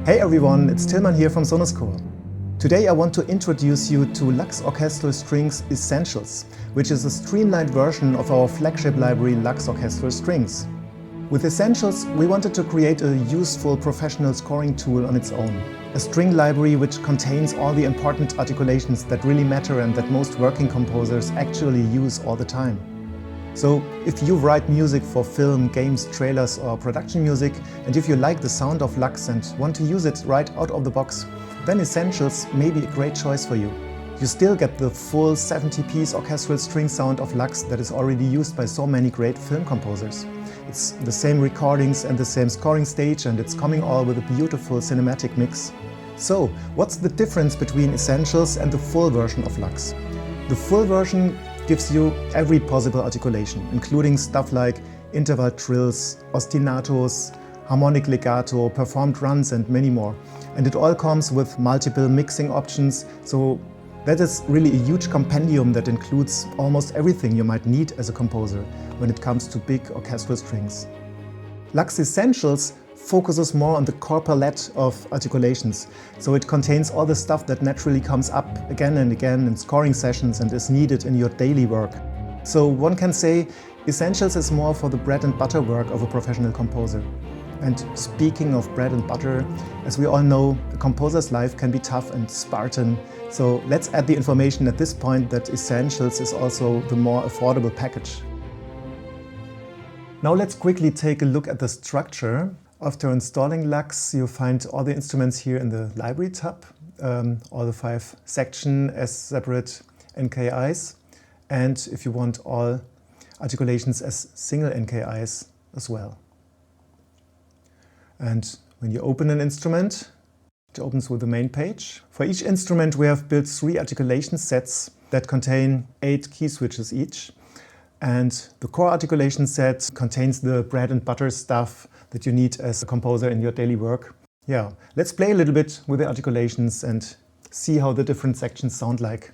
Hey everyone, it's Tilman here from Sonoscore. Today I want to introduce you to LUX Orchestral Strings Essentials, which is a streamlined version of our flagship library LUX Orchestral Strings. With Essentials, we wanted to create a useful professional scoring tool on its own. A string library which contains all the important articulations that really matter and that most working composers actually use all the time. So if you write music for film, games, trailers or production music, and if you like the sound of LUX and want to use it right out of the box, then Essentials may be a great choice for you. You still get the full 70-piece orchestral string sound of LUX that is already used by so many great film composers. It's the same recordings and the same scoring stage, and it's coming all with a beautiful cinematic mix. So, what's the difference between Essentials and the full version of LUX? The full version gives you every possible articulation, including stuff like interval trills, ostinatos, harmonic legato, performed runs and many more. And it all comes with multiple mixing options, so that is really a huge compendium that includes almost everything you might need as a composer when it comes to big orchestral strings. LUX Essentials focuses more on the core palette of articulations, so it contains all the stuff that naturally comes up again and again in scoring sessions and is needed in your daily work. So one can say Essentials is more for the bread and butter work of a professional composer. And speaking of bread and butter, as we all know, a composer's life can be tough and Spartan, so let's add the information at this point that Essentials is also the more affordable package. Now let's quickly take a look at the structure. After installing LUX, you find all the instruments here in the library tab, all the 5 sections as separate NKIs, and if you want all articulations as single NKIs as well. And when you open an instrument, it opens with the main page. For each instrument we have built 3 articulation sets that contain 8 key switches each. And the core articulation set contains the bread and butter stuff that you need as a composer in your daily work. Yeah, let's play a little bit with the articulations and see how the different sections sound like.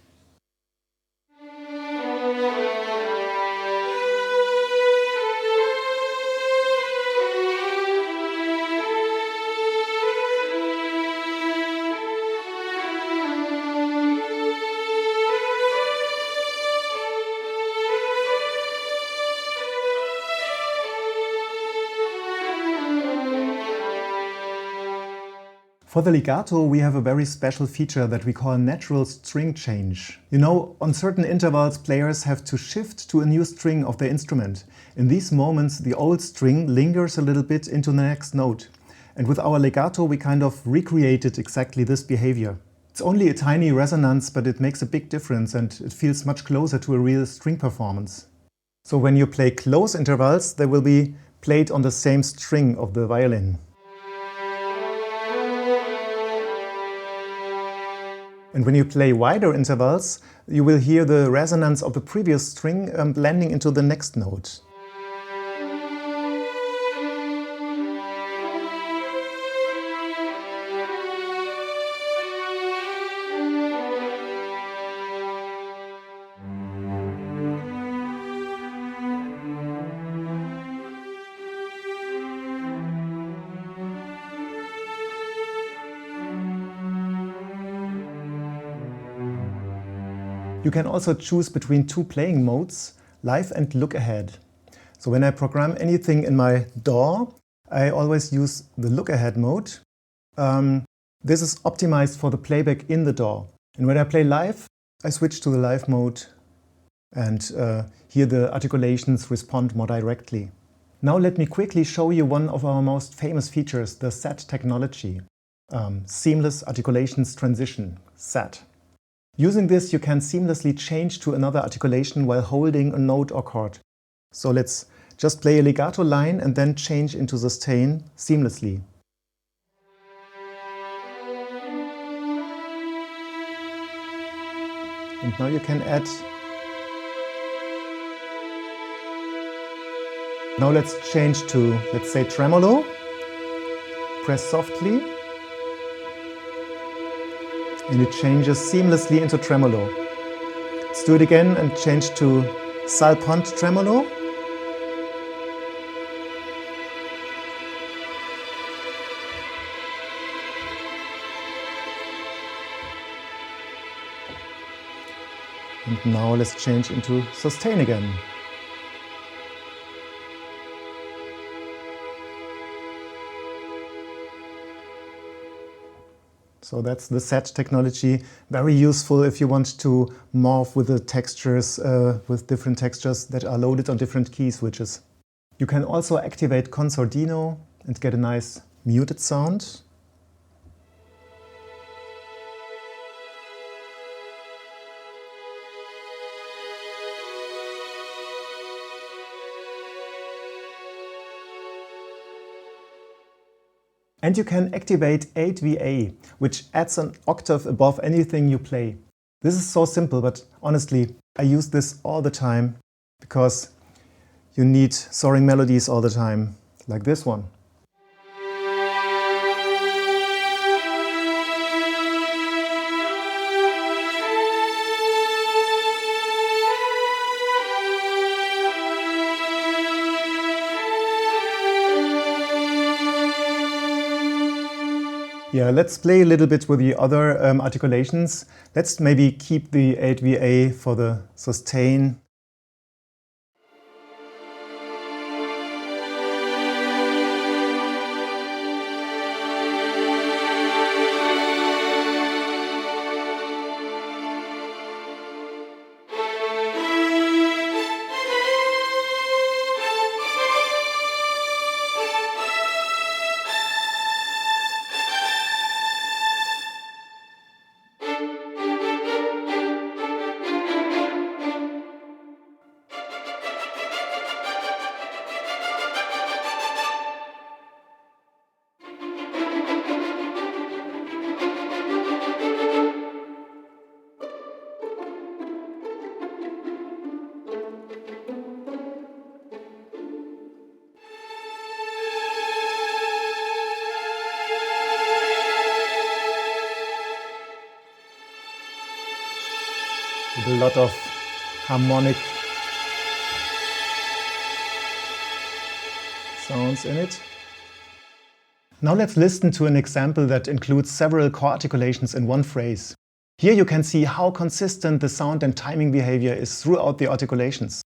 For the legato, we have a very special feature that we call natural string change. You know, on certain intervals, players have to shift to a new string of their instrument. In these moments, the old string lingers a little bit into the next note. And with our legato, we kind of recreated exactly this behavior. It's only a tiny resonance, but it makes a big difference and it feels much closer to a real string performance. So when you play close intervals, they will be played on the same string of the violin. And when you play wider intervals, you will hear the resonance of the previous string blending into the next note. You can also choose between 2 playing modes, live and Lookahead. So when I program anything in my DAW, I always use the Lookahead mode. This is optimized for the playback in the DAW. And when I play live, I switch to the live mode and here the articulations respond more directly. Now let me quickly show you one of our most famous features, the SAT technology. Seamless Articulations Transition, SAT. Using this, you can seamlessly change to another articulation while holding a note or chord. So let's just play a legato line and then change into sustain seamlessly. And now you can add. Now let's change to, let's say, tremolo. Press softly. And it changes seamlessly into tremolo. Let's do it again and change to salpont tremolo. And now let's change into sustain again. So that's the set technology, very useful if you want to morph with the textures, with different textures that are loaded on different key switches. You can also activate Sordino and get a nice muted sound. And you can activate 8VA, which adds an octave above anything you play. This is so simple, but honestly, I use this all the time because you need soaring melodies all the time, like this one. Yeah, let's play a little bit with the other articulations. Let's maybe keep the 8VA for the sustain. With a lot of harmonic sounds in it. Now let's listen to an example that includes several core articulations in one phrase. Here you can see how consistent the sound and timing behavior is throughout the articulations.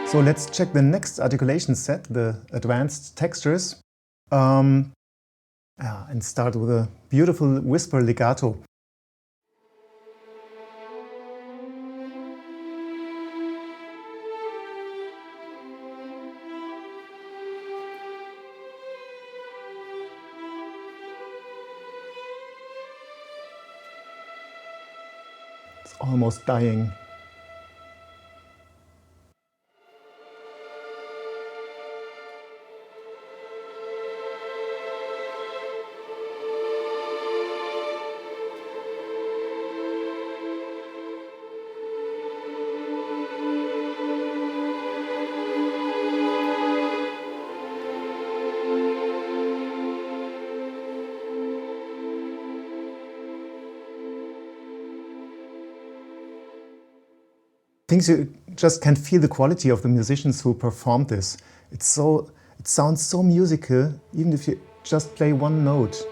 So let's check the next articulation set, the advanced textures, and start with a beautiful whisper legato. It's almost dying. Things you just can feel the quality of the musicians who performed this. It sounds so musical, even if you just play one note.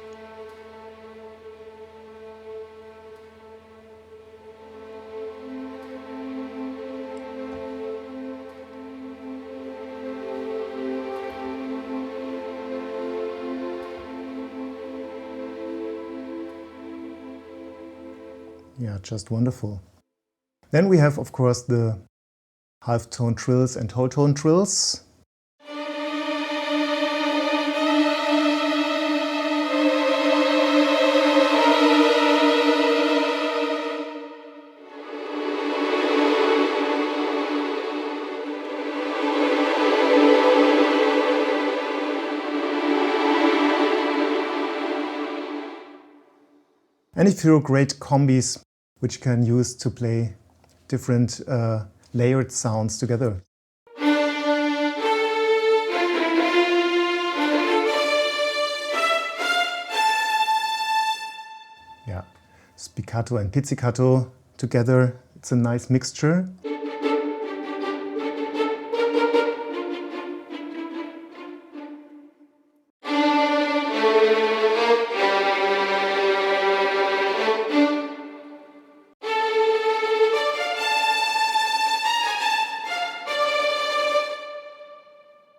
Yeah, just wonderful. Then we have, of course, the half-tone trills and whole-tone trills. And a few great combis which you can use to play different layered sounds together. spiccato and pizzicato together. It's a nice mixture.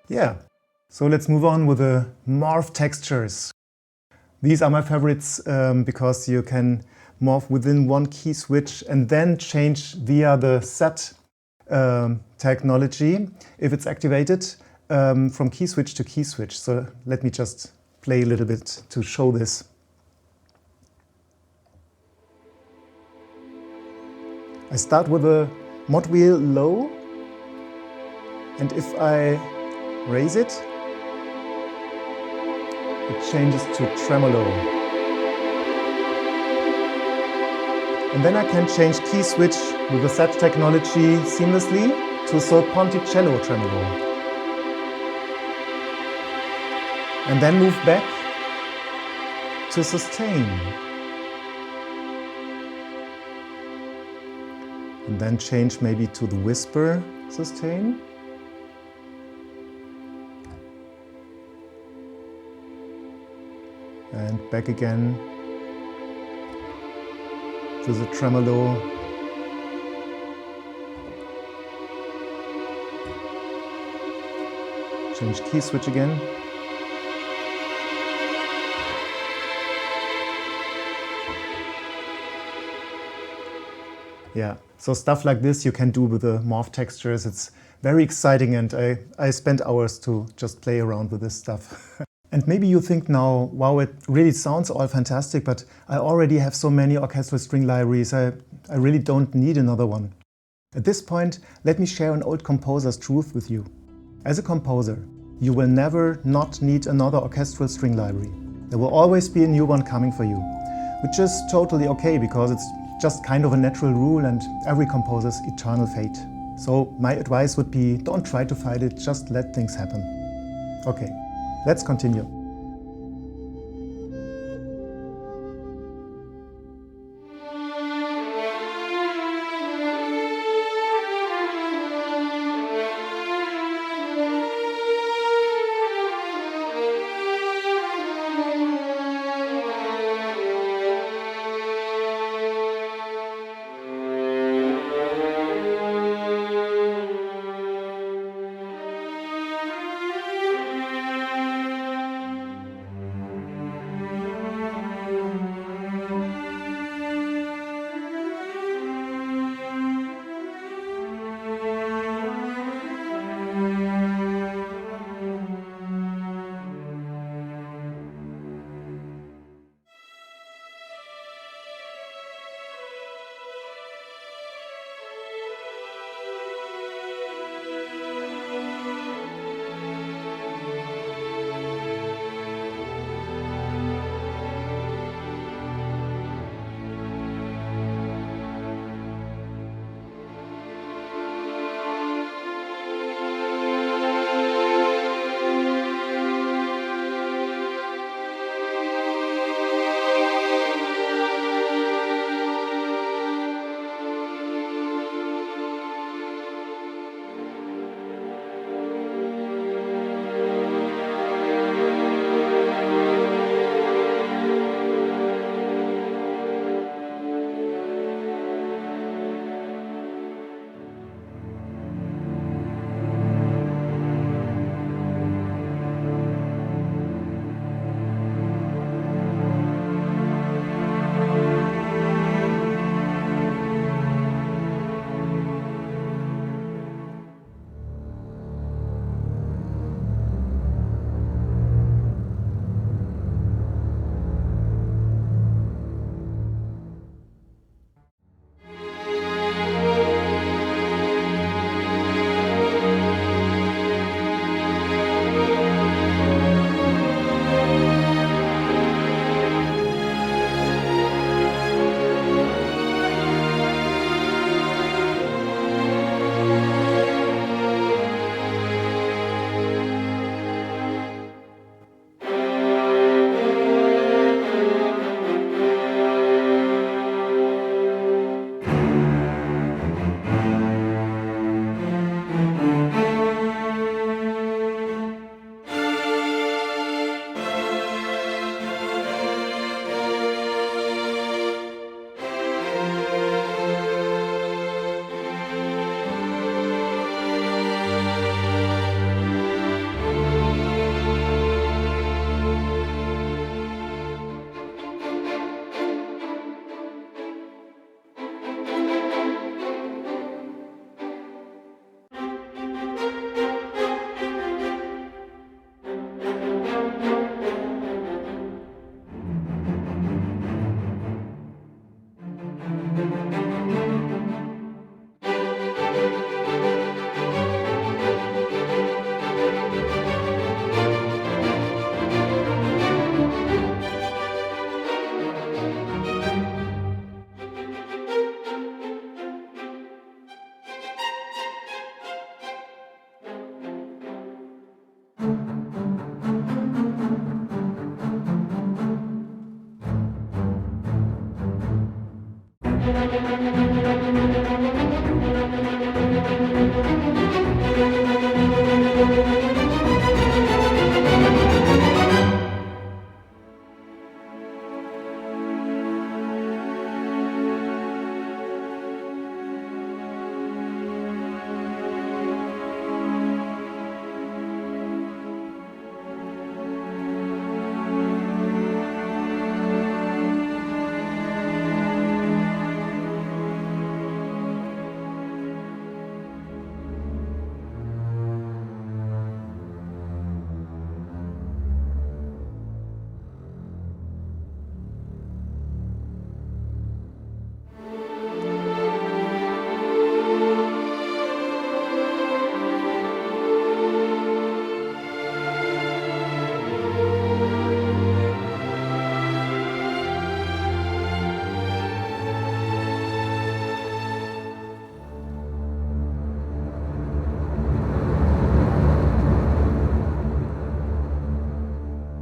Yeah, so let's move on with the morph textures. These are my favorites because you can morph within one key switch and then change via the set technology, if it's activated, from key switch to key switch. So let me just play a little bit to show this. I start with a mod wheel low, and if I raise it, it changes to tremolo. And then I can change key switch with the set technology seamlessly to Ponticello tremolo. And then move back to sustain. And then change maybe to the whisper sustain. And back again to the tremolo. Change key switch again. Yeah, so stuff like this you can do with the morph textures. It's very exciting, and I spent hours to just play around with this stuff. And maybe you think now, wow, it really sounds all fantastic, but I already have so many orchestral string libraries, I really don't need another one. At this point, let me share an old composer's truth with you. As a composer, you will never not need another orchestral string library. There will always be a new one coming for you, which is totally okay, because it's just kind of a natural rule and every composer's eternal fate. So my advice would be, don't try to fight it, just let things happen. Okay. Let's continue.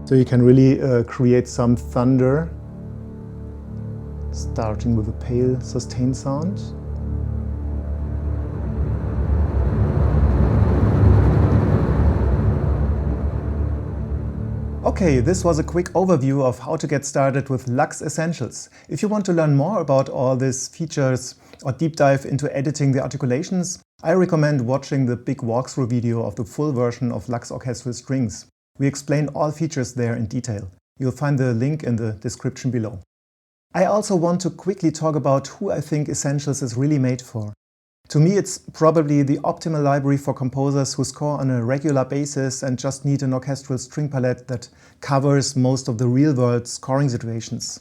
So you can really create some thunder, starting with a pale sustain sound. Okay, this was a quick overview of how to get started with LUX Essentials. If you want to learn more about all these features or deep dive into editing the articulations, I recommend watching the big walkthrough video of the full version of LUX Orchestral Strings. We explain all features there in detail. You'll find the link in the description below. I also want to quickly talk about who I think Essentials is really made for. To me, it's probably the optimal library for composers who score on a regular basis and just need an orchestral string palette that covers most of the real-world scoring situations.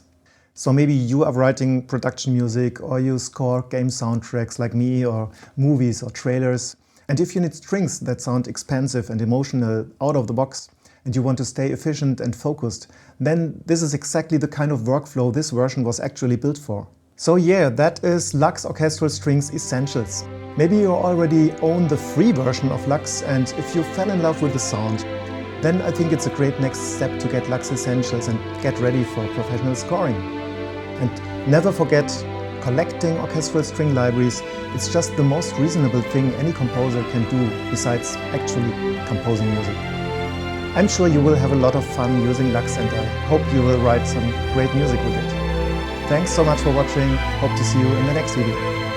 So maybe you are writing production music, or you score game soundtracks like me, or movies or trailers. And if you need strings that sound expansive and emotional out of the box, and you want to stay efficient and focused, then this is exactly the kind of workflow this version was actually built for. So yeah, that is LUX Orchestral Strings Essentials. Maybe you already own the free version of LUX, and if you fell in love with the sound, then I think it's a great next step to get LUX Essentials and get ready for professional scoring. And never forget, collecting orchestral string libraries is just the most reasonable thing any composer can do besides actually composing music. I'm sure you will have a lot of fun using LUX, and I hope you will write some great music with it. Thanks so much for watching. Hope to see you in the next video.